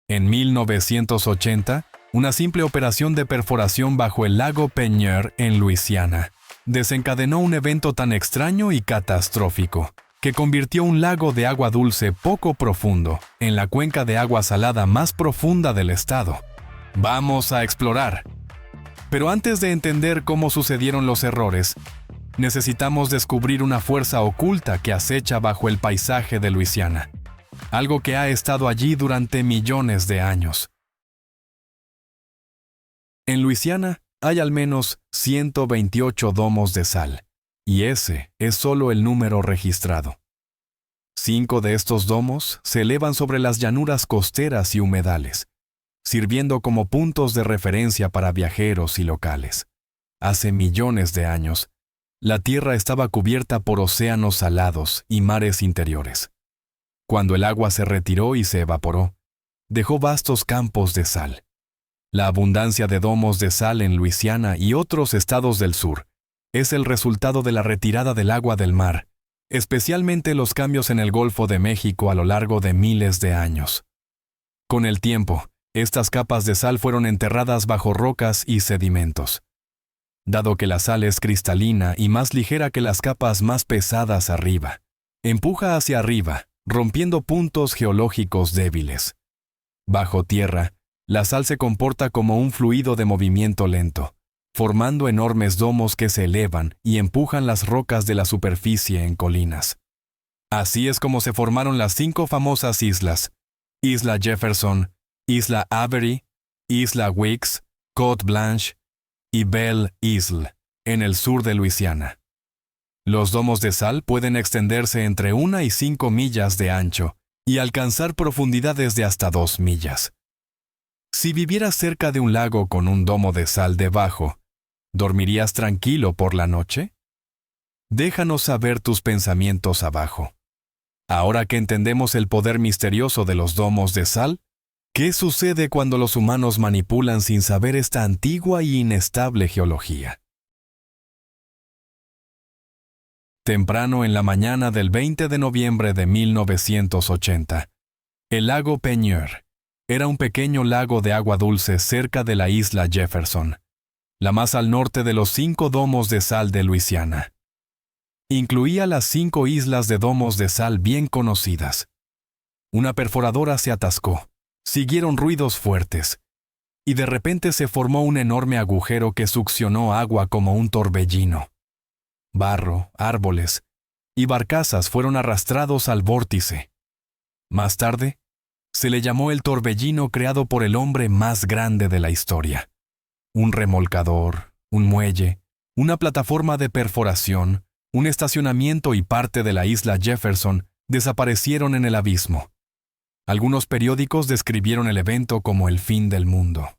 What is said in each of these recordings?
En 1980, una simple operación de perforación bajo el lago Peigneur en Luisiana desencadenó un evento tan extraño y catastrófico que convirtió un lago de agua dulce poco profundo en la cuenca de agua salada más profunda del estado. Vamos a explorar. Pero antes de entender cómo sucedieron los errores, necesitamos descubrir una fuerza oculta que acecha bajo el paisaje de Luisiana, algo que ha estado allí durante millones de años. En Luisiana hay al menos 128 domos de sal, y ese es solo el número registrado. 5 de estos domos se elevan sobre las llanuras costeras y humedales, sirviendo como puntos de referencia para viajeros y locales. Hace millones de años, la Tierra estaba cubierta por océanos salados y mares interiores. Cuando el agua se retiró y se evaporó, dejó vastos campos de sal. La abundancia de domos de sal en Luisiana y otros estados del sur es el resultado de la retirada del agua del mar, especialmente los cambios en el Golfo de México a lo largo de miles de años. Con el tiempo, estas capas de sal fueron enterradas bajo rocas y sedimentos. Dado que la sal es cristalina y más ligera que las capas más pesadas arriba, empuja hacia arriba, rompiendo puntos geológicos débiles. Bajo tierra, la sal se comporta como un fluido de movimiento lento, formando enormes domos que se elevan y empujan las rocas de la superficie en colinas. Así es como se formaron las 5 famosas islas: Isla Jefferson, Isla Avery, Isla Weeks, Côte Blanche y Belle Isle, en el sur de Luisiana. Los domos de sal pueden extenderse entre 1 y 5 millas de ancho y alcanzar profundidades de hasta 2 millas. Si vivieras cerca de un lago con un domo de sal debajo, ¿dormirías tranquilo por la noche? Déjanos saber tus pensamientos abajo. Ahora que entendemos el poder misterioso de los domos de sal, ¿qué sucede cuando los humanos manipulan sin saber esta antigua y inestable geología? Temprano en la mañana del 20 de noviembre de 1980, el lago Peigneur era un pequeño lago de agua dulce cerca de la isla Jefferson, la más al norte de los 5 domos de sal de Luisiana. Incluía las 5 islas de domos de sal bien conocidas. Una perforadora se atascó, siguieron ruidos fuertes, y de repente se formó un enorme agujero que succionó agua como un torbellino. Barro, árboles y barcazas fueron arrastrados al vórtice. Más tarde, se le llamó el torbellino creado por el hombre más grande de la historia. Un remolcador, un muelle, una plataforma de perforación, un estacionamiento y parte de la isla Jefferson desaparecieron en el abismo. Algunos periódicos describieron el evento como el fin del mundo.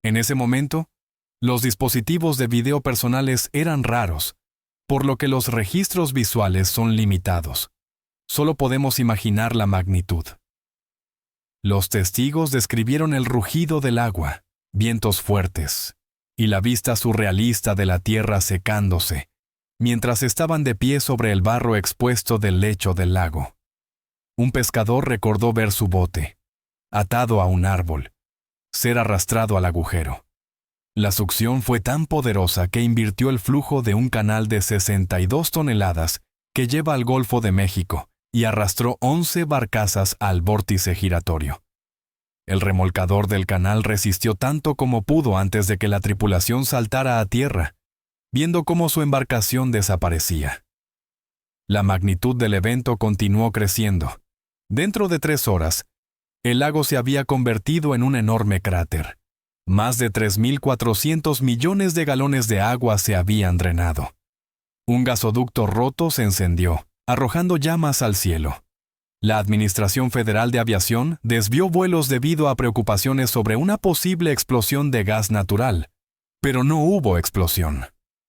En ese momento, los dispositivos de video personales eran raros, por lo que los registros visuales son limitados. Solo podemos imaginar la magnitud. Los testigos describieron el rugido del agua, vientos fuertes, y la vista surrealista de la tierra secándose, mientras estaban de pie sobre el barro expuesto del lecho del lago. Un pescador recordó ver su bote, atado a un árbol, ser arrastrado al agujero. La succión fue tan poderosa que invirtió el flujo de un canal de 62 toneladas que lleva al Golfo de México y arrastró 11 barcazas al vórtice giratorio. El remolcador del canal resistió tanto como pudo antes de que la tripulación saltara a tierra, viendo cómo su embarcación desaparecía. La magnitud del evento continuó creciendo. Dentro de 3 horas, el lago se había convertido en un enorme cráter. Más de 3.400 millones de galones de agua se habían drenado. Un gasoducto roto se encendió, arrojando llamas al cielo. La Administración Federal de Aviación desvió vuelos debido a preocupaciones sobre una posible explosión de gas natural, pero no hubo explosión.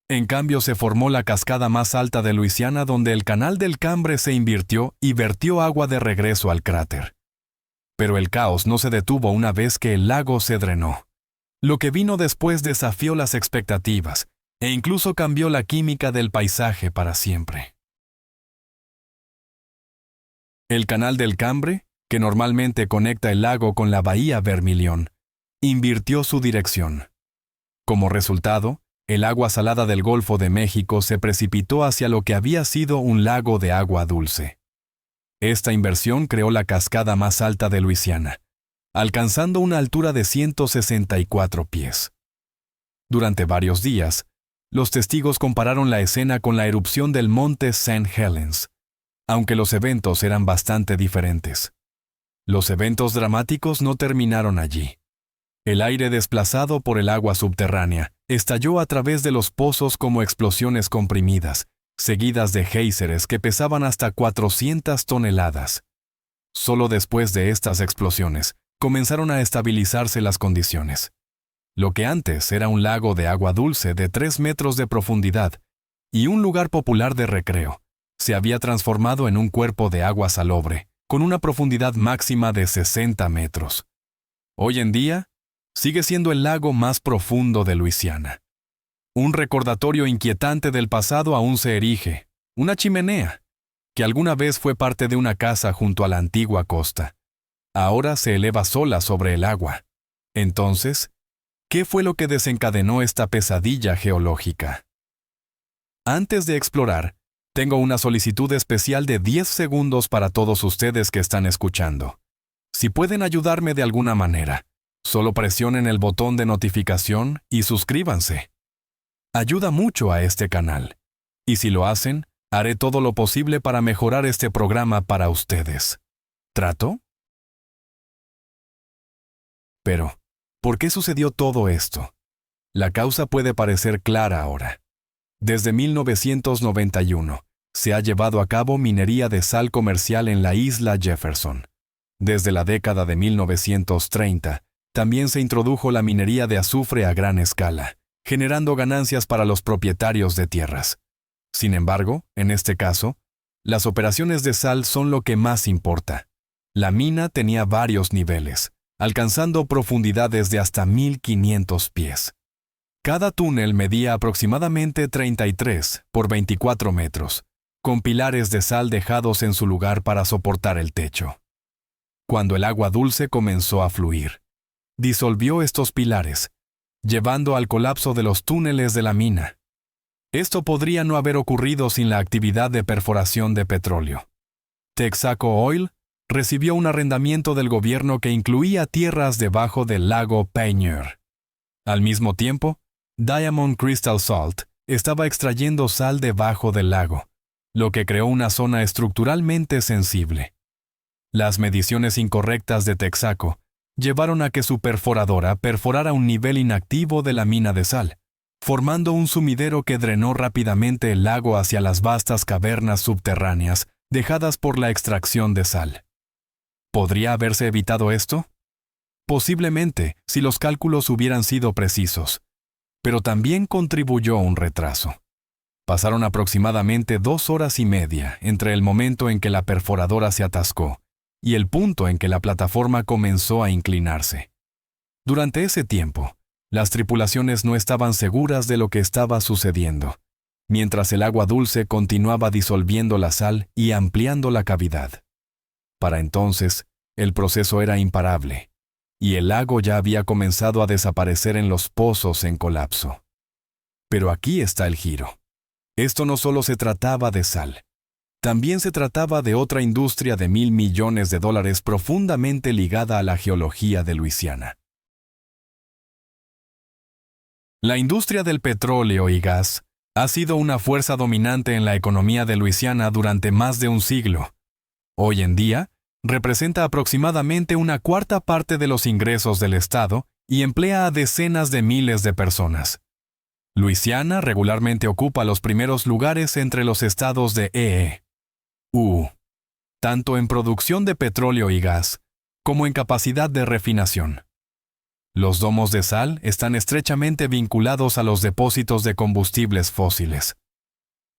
En cambio, se formó la cascada más alta de Luisiana, donde el canal del Cambre se invirtió y vertió agua de regreso al cráter. Pero el caos no se detuvo una vez que el lago se drenó. Lo que vino después desafió las expectativas e incluso cambió la química del paisaje para siempre. El canal del Cambre que normalmente conecta el lago con la bahía Vermilion, invirtió su dirección. Como resultado, el agua salada del Golfo de México se precipitó hacia lo que había sido un lago de agua dulce. Esta inversión creó la cascada más alta de Luisiana, alcanzando una altura de 164 pies. Durante varios días, los testigos compararon la escena con la erupción del monte St. Helens, aunque los eventos eran bastante diferentes. Los eventos dramáticos no terminaron allí. El aire desplazado por el agua subterránea estalló a través de los pozos como explosiones comprimidas, seguidas de géiseres que pesaban hasta 400 toneladas. Solo después de estas explosiones comenzaron a estabilizarse las condiciones. Lo que antes era un lago de agua dulce de 3 metros de profundidad y un lugar popular de recreo, se había transformado en un cuerpo de agua salobre, con una profundidad máxima de 60 metros. Hoy en día, sigue siendo el lago más profundo de Luisiana. Un recordatorio inquietante del pasado aún se erige, una chimenea, que alguna vez fue parte de una casa junto a la antigua costa. Ahora se eleva sola sobre el agua. Entonces, ¿qué fue lo que desencadenó esta pesadilla geológica? Antes de explorar, tengo una solicitud especial de 10 segundos para todos ustedes que están escuchando. Si pueden ayudarme de alguna manera, solo presionen el botón de notificación y suscríbanse. Ayuda mucho a este canal. Y si lo hacen, haré todo lo posible para mejorar este programa para ustedes. ¿Trato? Pero, ¿por qué sucedió todo esto? La causa puede parecer clara ahora. Desde 1991, se ha llevado a cabo minería de sal comercial en la isla Jefferson. Desde la década de 1930, también se introdujo la minería de azufre a gran escala, generando ganancias para los propietarios de tierras. Sin embargo, en este caso, las operaciones de sal son lo que más importa. La mina tenía varios niveles, alcanzando profundidades de hasta 1.500 pies. Cada túnel medía aproximadamente 33 por 24 metros, con pilares de sal dejados en su lugar para soportar el techo. Cuando el agua dulce comenzó a fluir, disolvió estos pilares, llevando al colapso de los túneles de la mina. Esto podría no haber ocurrido sin la actividad de perforación de petróleo. Texaco Oil recibió un arrendamiento del gobierno que incluía tierras debajo del lago Pioneer. Al mismo tiempo, Diamond Crystal Salt estaba extrayendo sal debajo del lago, lo que creó una zona estructuralmente sensible. Las mediciones incorrectas de Texaco llevaron a que su perforadora perforara un nivel inactivo de la mina de sal, formando un sumidero que drenó rápidamente el lago hacia las vastas cavernas subterráneas dejadas por la extracción de sal. ¿Podría haberse evitado esto? Posiblemente, si los cálculos hubieran sido precisos, pero también contribuyó un retraso. Pasaron aproximadamente 2 horas y media entre el momento en que la perforadora se atascó y el punto en que la plataforma comenzó a inclinarse. Durante ese tiempo, las tripulaciones no estaban seguras de lo que estaba sucediendo, mientras el agua dulce continuaba disolviendo la sal y ampliando la cavidad. Para entonces, el proceso era imparable, y el lago ya había comenzado a desaparecer en los pozos en colapso. Pero aquí está el giro. Esto no solo se trataba de sal, también se trataba de otra industria de $1.000 millones profundamente ligada a la geología de Luisiana. La industria del petróleo y gas ha sido una fuerza dominante en la economía de Luisiana durante más de un siglo. Hoy en día, representa aproximadamente 1/4 parte de los ingresos del estado y emplea a decenas de miles de personas. Luisiana regularmente ocupa los primeros lugares entre los estados de EU, tanto en producción de petróleo y gas, como en capacidad de refinación. Los domos de sal están estrechamente vinculados a los depósitos de combustibles fósiles.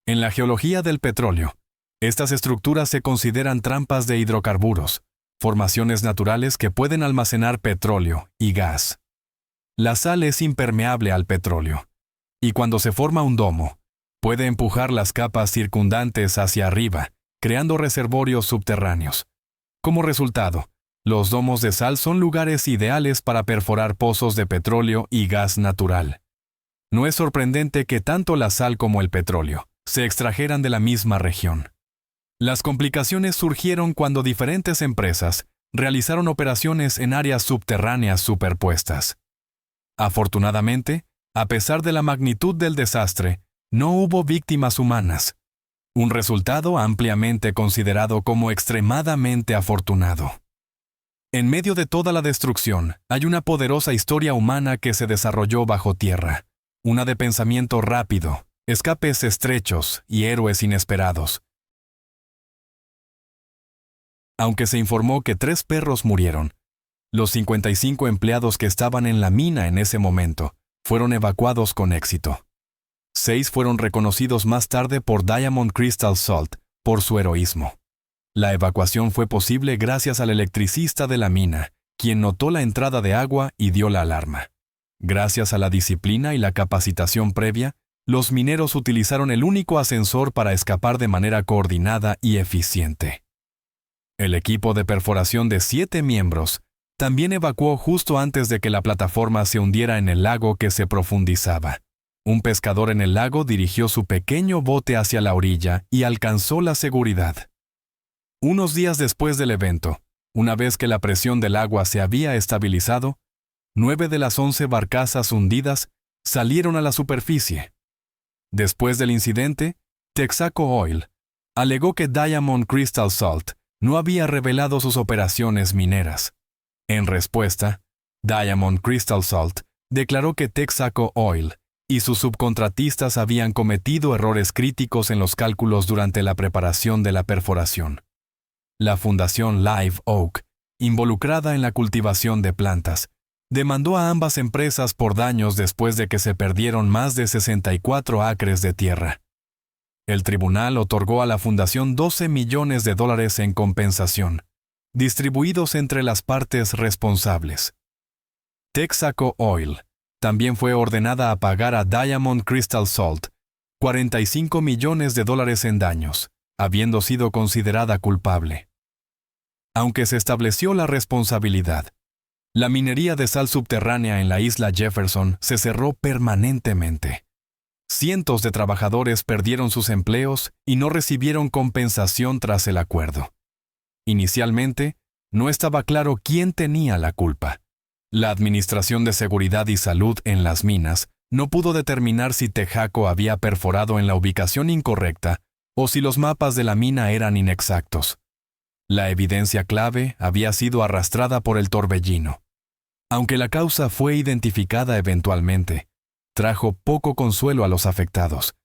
En la geología del petróleo, estas estructuras se consideran trampas de hidrocarburos, formaciones naturales que pueden almacenar petróleo y gas. La sal es impermeable al petróleo, y cuando se forma un domo, puede empujar las capas circundantes hacia arriba, creando reservorios subterráneos. Como resultado, los domos de sal son lugares ideales para perforar pozos de petróleo y gas natural. No es sorprendente que tanto la sal como el petróleo se extrajeran de la misma región. Las complicaciones surgieron cuando diferentes empresas realizaron operaciones en áreas subterráneas superpuestas. Afortunadamente, a pesar de la magnitud del desastre, no hubo víctimas humanas, un resultado ampliamente considerado como extremadamente afortunado. En medio de toda la destrucción, hay una poderosa historia humana que se desarrolló bajo tierra, una de pensamiento rápido, escapes estrechos y héroes inesperados. Aunque se informó que 3 perros murieron, los 55 empleados que estaban en la mina en ese momento fueron evacuados con éxito. 6 fueron reconocidos más tarde por Diamond Crystal Salt por su heroísmo. La evacuación fue posible gracias al electricista de la mina, quien notó la entrada de agua y dio la alarma. Gracias a la disciplina y la capacitación previa, los mineros utilizaron el único ascensor para escapar de manera coordinada y eficiente. El equipo de perforación de 7 miembros también evacuó justo antes de que la plataforma se hundiera en el lago que se profundizaba. Un pescador en el lago dirigió su pequeño bote hacia la orilla y alcanzó la seguridad. Unos días después del evento, una vez que la presión del agua se había estabilizado, 9 de las 11 barcazas hundidas salieron a la superficie. Después del incidente, Texaco Oil alegó que Diamond Crystal Salt no había revelado sus operaciones mineras. En respuesta, Diamond Crystal Salt declaró que Texaco Oil y sus subcontratistas habían cometido errores críticos en los cálculos durante la preparación de la perforación. La Fundación Live Oak, involucrada en la cultivación de plantas, demandó a ambas empresas por daños después de que se perdieron más de 64 acres de tierra. El tribunal otorgó a la fundación $12 millones en compensación, distribuidos entre las partes responsables. Texaco Oil también fue ordenada a pagar a Diamond Crystal Salt $45 millones en daños, habiendo sido considerada culpable. Aunque se estableció la responsabilidad, la minería de sal subterránea en la isla Jefferson se cerró permanentemente. Cientos de trabajadores perdieron sus empleos y no recibieron compensación tras el acuerdo. Inicialmente, no estaba claro quién tenía la culpa. La Administración de Seguridad y Salud en las minas no pudo determinar si Texaco había perforado en la ubicación incorrecta o si los mapas de la mina eran inexactos. La evidencia clave había sido arrastrada por el torbellino. Aunque la causa fue identificada eventualmente, trajo poco consuelo a los afectados.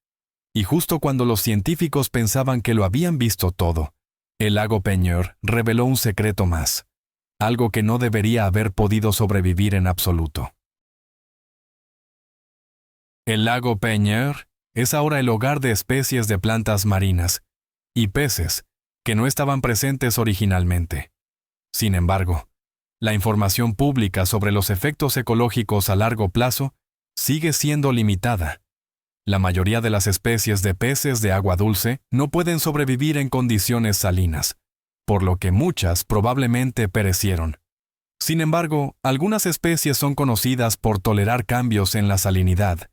Y justo cuando los científicos pensaban que lo habían visto todo, el lago Peigneur reveló un secreto más, algo que no debería haber podido sobrevivir en absoluto. El lago Peigneur es ahora el hogar de especies de plantas marinas y peces que no estaban presentes originalmente. Sin embargo, la información pública sobre los efectos ecológicos a largo plazo sigue siendo limitada. La mayoría de las especies de peces de agua dulce no pueden sobrevivir en condiciones salinas, por lo que muchas probablemente perecieron. Sin embargo, algunas especies son conocidas por tolerar cambios en la salinidad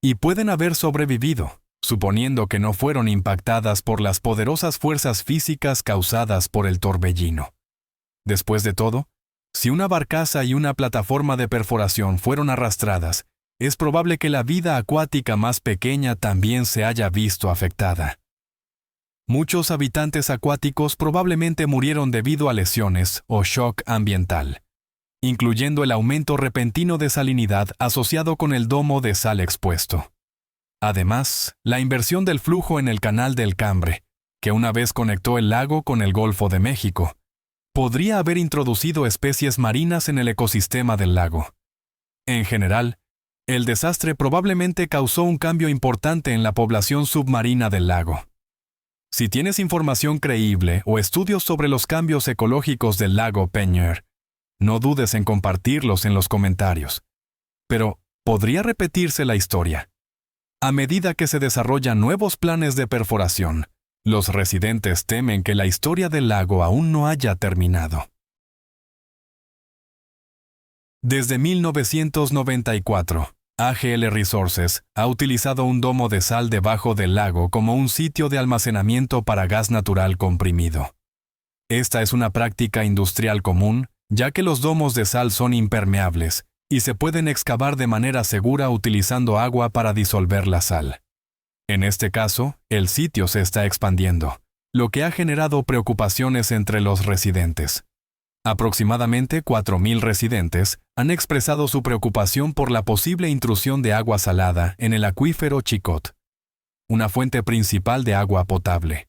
y pueden haber sobrevivido, suponiendo que no fueron impactadas por las poderosas fuerzas físicas causadas por el torbellino. Después de todo, si una barcaza y una plataforma de perforación fueron arrastradas, es probable que la vida acuática más pequeña también se haya visto afectada. Muchos habitantes acuáticos probablemente murieron debido a lesiones o shock ambiental, incluyendo el aumento repentino de salinidad asociado con el domo de sal expuesto. Además, la inversión del flujo en el Canal del Cambre, que una vez conectó el lago con el Golfo de México, podría haber introducido especies marinas en el ecosistema del lago. En general, el desastre probablemente causó un cambio importante en la población submarina del lago. Si tienes información creíble o estudios sobre los cambios ecológicos del lago Peigneur, no dudes en compartirlos en los comentarios. Pero, ¿podría repetirse la historia? A medida que se desarrollan nuevos planes de perforación Los residentes temen que la historia del lago aún no haya terminado. Desde 1994, AGL Resources ha utilizado un domo de sal debajo del lago como un sitio de almacenamiento para gas natural comprimido. Esta es una práctica industrial común, ya que los domos de sal son impermeables y se pueden excavar de manera segura utilizando agua para disolver la sal. En este caso, el sitio se está expandiendo, lo que ha generado preocupaciones entre los residentes. Aproximadamente 4.000 residentes han expresado su preocupación por la posible intrusión de agua salada en el acuífero Chicot, una fuente principal de agua potable,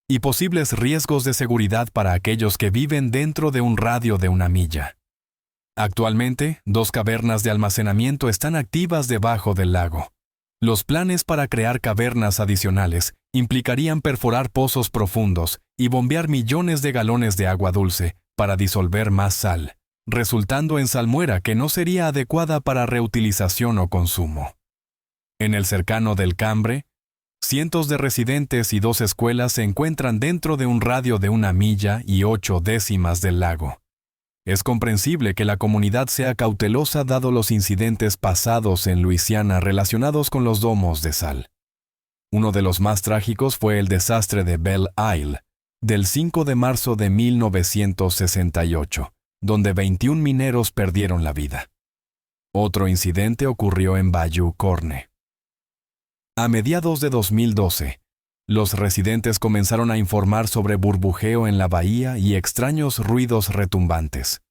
y posibles riesgos de seguridad para aquellos que viven dentro de un radio de 1 milla. Actualmente, 2 cavernas de almacenamiento están activas debajo del lago. Los planes para crear cavernas adicionales implicarían perforar pozos profundos y bombear millones de galones de agua dulce para disolver más sal, resultando en salmuera que no sería adecuada para reutilización o consumo. En el cercano del Cambre, cientos de residentes y 2 escuelas se encuentran dentro de un radio de 1 milla y 8 décimas del lago. Es comprensible que la comunidad sea cautelosa dado los incidentes pasados en Luisiana relacionados con los domos de sal. Uno de los más trágicos fue el desastre de Belle Isle, del 5 de marzo de 1968, donde 21 mineros perdieron la vida. Otro incidente ocurrió en Bayou Corne. A mediados de 2012, los residentes comenzaron a informar sobre burbujeo en la bahía y extraños ruidos retumbantes.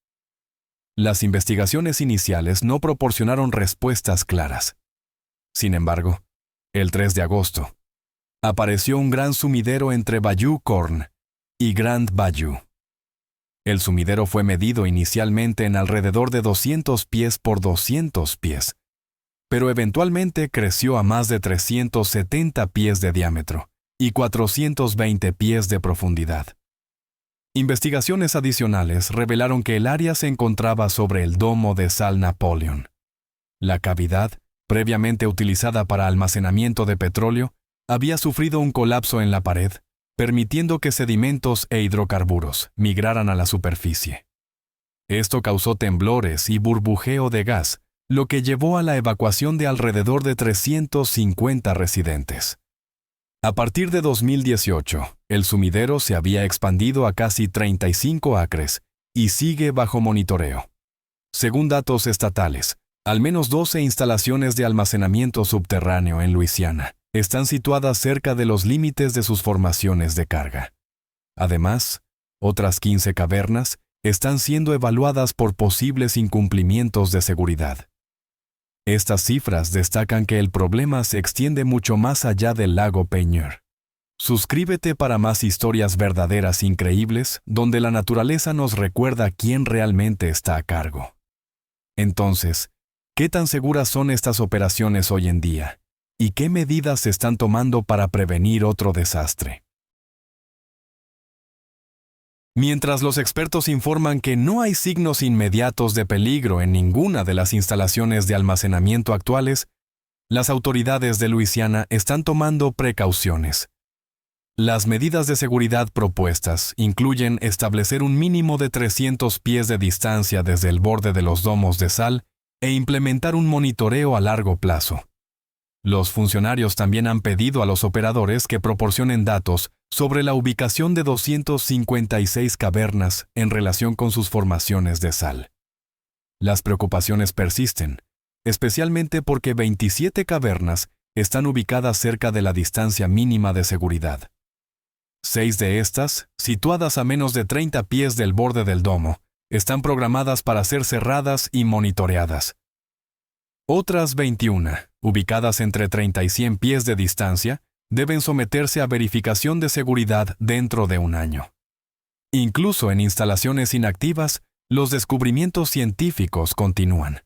Las investigaciones iniciales no proporcionaron respuestas claras. Sin embargo, el 3 de agosto, apareció un gran sumidero entre Bayou Corne y Grand Bayou. El sumidero fue medido inicialmente en alrededor de 200 pies por 200 pies, pero eventualmente creció a más de 370 pies de diámetro y 420 pies de profundidad. Investigaciones adicionales revelaron que el área se encontraba sobre el domo de sal Napoleon. La cavidad, previamente utilizada para almacenamiento de petróleo, había sufrido un colapso en la pared, permitiendo que sedimentos e hidrocarburos migraran a la superficie. Esto causó temblores y burbujeo de gas, lo que llevó a la evacuación de alrededor de 350 residentes. A partir de 2018, el sumidero se había expandido a casi 35 acres y sigue bajo monitoreo. Según datos estatales, al menos 12 instalaciones de almacenamiento subterráneo en Luisiana están situadas cerca de los límites de sus formaciones de carga. Además, otras 15 cavernas están siendo evaluadas por posibles incumplimientos de seguridad. Estas cifras destacan que el problema se extiende mucho más allá del lago Peigneur. Suscríbete para más historias verdaderas increíbles donde la naturaleza nos recuerda quién realmente está a cargo. Entonces, ¿qué tan seguras son estas operaciones hoy en día? ¿Y qué medidas se están tomando para prevenir otro desastre? Mientras los expertos informan que no hay signos inmediatos de peligro en ninguna de las instalaciones de almacenamiento actuales, las autoridades de Luisiana están tomando precauciones. Las medidas de seguridad propuestas incluyen establecer un mínimo de 300 pies de distancia desde el borde de los domos de sal e implementar un monitoreo a largo plazo. Los funcionarios también han pedido a los operadores que proporcionen datos sobre la ubicación de 256 cavernas en relación con sus formaciones de sal. Las preocupaciones persisten, especialmente porque 27 cavernas están ubicadas cerca de la distancia mínima de seguridad. 6 de estas, situadas a menos de 30 pies del borde del domo, están programadas para ser cerradas y monitoreadas. Otras 21, ubicadas entre 30 y 100 pies de distancia, deben someterse a verificación de seguridad dentro de 1 año. Incluso en instalaciones inactivas, los descubrimientos científicos continúan.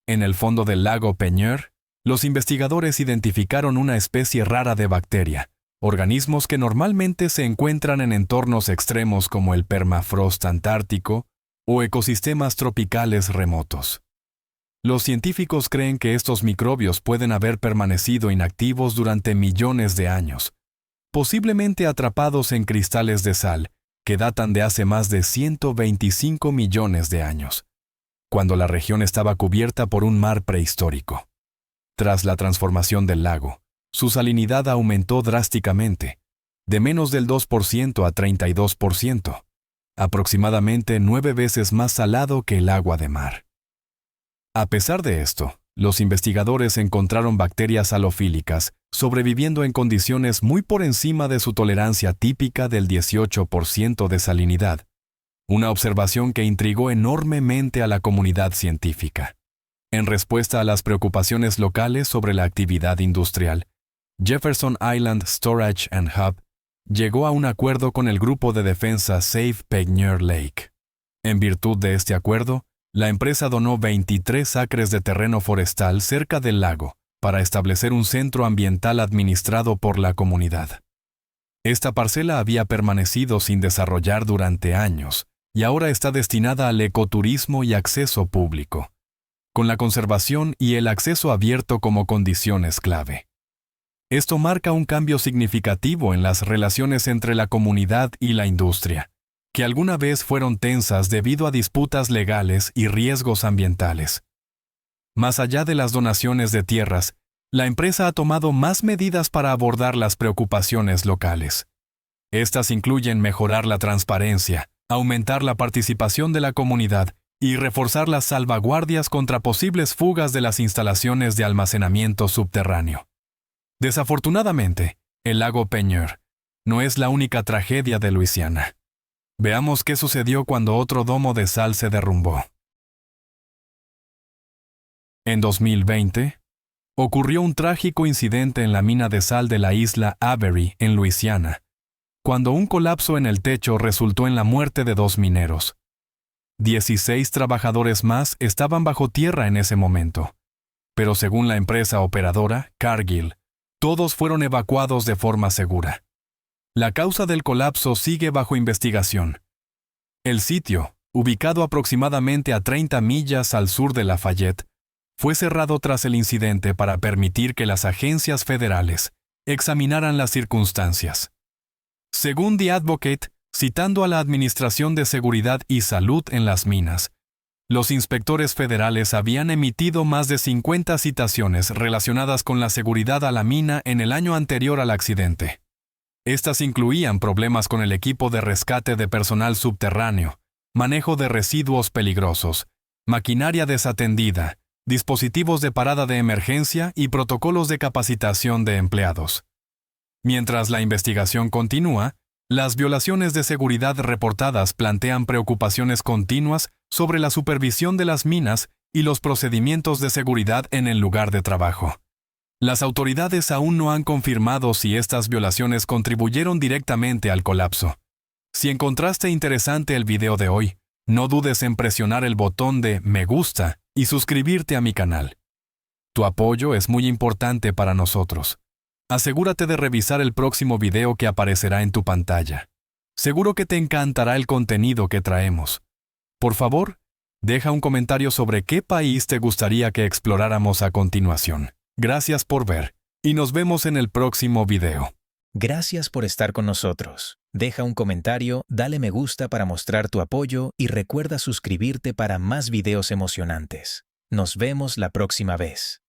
En el fondo del lago Peigneur, los investigadores identificaron una especie rara de bacteria, organismos que normalmente se encuentran en entornos extremos como el permafrost antártico o ecosistemas tropicales remotos. Los científicos creen que estos microbios pueden haber permanecido inactivos durante millones de años, posiblemente atrapados en cristales de sal que datan de hace más de 125 millones de años, cuando la región estaba cubierta por un mar prehistórico. Tras la transformación del lago, su salinidad aumentó drásticamente, de menos del 2% a 32%, aproximadamente 9 veces más salado que el agua de mar. A pesar de esto, los investigadores encontraron bacterias halofílicas sobreviviendo en condiciones muy por encima de su tolerancia típica del 18% de salinidad, una observación que intrigó enormemente a la comunidad científica. En respuesta a las preocupaciones locales sobre la actividad industrial, Jefferson Island Storage and Hub llegó a un acuerdo con el grupo de defensa Save Peigneur Lake. En virtud de este acuerdo, la empresa donó 23 acres de terreno forestal cerca del lago para establecer un centro ambiental administrado por la comunidad. Esta parcela había permanecido sin desarrollar durante años y ahora está destinada al ecoturismo y acceso público, con la conservación y el acceso abierto como condiciones clave. Esto marca un cambio significativo en las relaciones entre la comunidad y la industria, que alguna vez fueron tensas debido a disputas legales y riesgos ambientales. Más allá de las donaciones de tierras, la empresa ha tomado más medidas para abordar las preocupaciones locales. Estas incluyen mejorar la transparencia, aumentar la participación de la comunidad y reforzar las salvaguardias contra posibles fugas de las instalaciones de almacenamiento subterráneo. Desafortunadamente, el lago Peigneur no es la única tragedia de Luisiana. Veamos qué sucedió cuando otro domo de sal se derrumbó. En 2020, ocurrió un trágico incidente en la mina de sal de la isla Avery, en Luisiana, cuando un colapso en el techo resultó en la muerte de 2 mineros. 16 trabajadores más estaban bajo tierra en ese momento, pero según la empresa operadora, Cargill, todos fueron evacuados de forma segura. La causa del colapso sigue bajo investigación. El sitio, ubicado aproximadamente a 30 millas al sur de Lafayette, fue cerrado tras el incidente para permitir que las agencias federales examinaran las circunstancias. Según The Advocate, citando a la Administración de Seguridad y Salud en las Minas, los inspectores federales habían emitido más de 50 citaciones relacionadas con la seguridad a la mina en el año anterior al accidente. Estas incluían problemas con el equipo de rescate de personal subterráneo, manejo de residuos peligrosos, maquinaria desatendida, dispositivos de parada de emergencia y protocolos de capacitación de empleados. Mientras la investigación continúa, las violaciones de seguridad reportadas plantean preocupaciones continuas sobre la supervisión de las minas y los procedimientos de seguridad en el lugar de trabajo. Las autoridades aún no han confirmado si estas violaciones contribuyeron directamente al colapso. Si encontraste interesante el video de hoy, no dudes en presionar el botón de me gusta y suscribirte a mi canal. Tu apoyo es muy importante para nosotros. Asegúrate de revisar el próximo video que aparecerá en tu pantalla. Seguro que te encantará el contenido que traemos. Por favor, deja un comentario sobre qué país te gustaría que exploráramos a continuación. Gracias por ver, y nos vemos en el próximo video. Gracias por estar con nosotros. Deja un comentario, dale me gusta para mostrar tu apoyo y recuerda suscribirte para más videos emocionantes. Nos vemos la próxima vez.